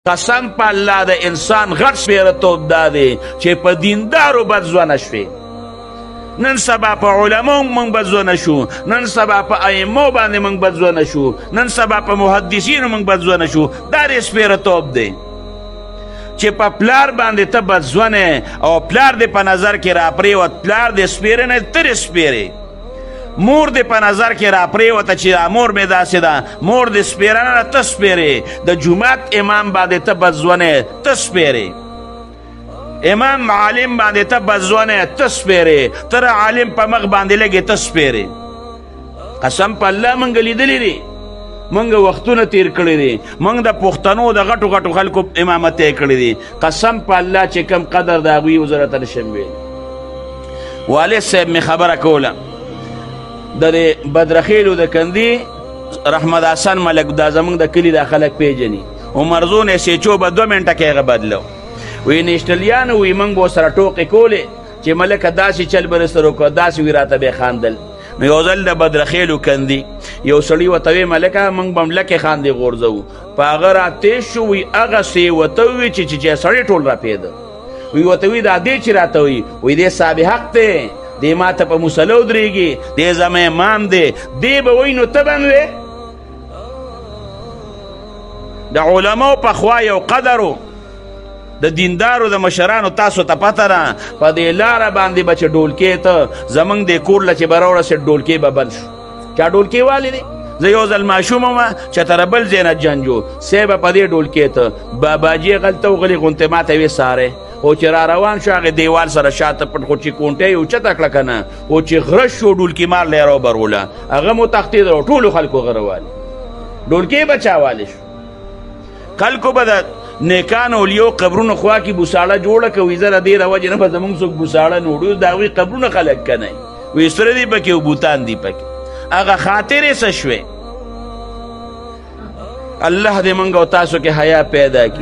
قسم په الله د انسان غټ سپېرهتوب دا دی چې په دیندارو بد ځوانه شوې. نن سبا په علماو موږ بد ځوانه شو، نن سبا په ائمو باندې موږ بد ځوانه شو، نن سبا په محدثینو موږ بد ځوانه شو. دا د سپېرهتوب دی چې په پلار باندې ته بد ځوانې او پلار دې په نظر کې راپرېوت، پلار دې سپېره نه ترې سپېرې، مور دې په نظر کې راپرېوته چې مور مې داسې ده، مور دې سپېره نه ته سپېرې، د جومات امام باندې ته بد ځوانې ته سپېرې، امام عالم باندې ته بد ځوانې ته سپېرې، ته عالم په مخ باندې لګې ته سپېرې. قسم په الله موږ لیدلي دي، موږ وختونه تیر کړي دي، موږ د پښتنو د غټو غټو خلکو امامت یې کړي دي. قسم په الله چې کم قدر د هغوی وزه راته نشم ویلی. والد صاحب مې خبره کوله د بدرخیلو د کندي رحمت حسن ملک، دا زموږ د کلي دا خلک پیژني، عمرزون یې سیچو به 2 منټه کې هغه بدلو. وی نیشتلیانو وی موږ به ورسره ټوقې کولې چې ملکه داسې چل به رسره وکړه، داسې وی راته به یې خاندل. نو یو ځل د بدرخیلو کندي یو سړي ورته وی ملکه موږ به هم لکې خاندې غورځوو. په هغه راتېز شو، وی هغسې ورته ووي چې سړی ټول راپېده. وی ورته وی دا دې چې راته وی دې صاحب حق دی، دی ما ته په مسله ودرېږي، دی زما امام دی، دی به وایي نو ته به هم وې. د علماو په خوا یو قدر و، د دیندارو د مشرانو تاسو ته پته ده. په دې لاره باندې به چې ډولکې ته زموږ دې کور له چې به راورسېد ډولکې به بند شو. چا ډولکې والې دی؟ زه یو ځل ماشوم وم چې تر بل ځای نه جنجو، صیبه په دې ډولکې ته باباجي غلته وغلې غونتې ما ته وې سارې، او چې را روان شو هغې دیوال سره شاته پټ، خو چې کونټۍ یې اوچته کړه که نه، او چې غره شو ډولکي مار له یې راوبروله، هغه مو تښتېد او ټولو خلکو غره والي. ډولکې به چا والې شو؟ خلکو به د نیکانو اولیو قبرونو خوا کې بوساړه جوړه که وي زه د دې د وجې نه به زموږ څوک بوساړه نه وړو، د هغوی قبرونه خلک که نه وي سره دي پکې او بوتان دي پکې، هغه خاطرې څه شوې. الله دې موږ او تاسو کې حیا پیدا کړي.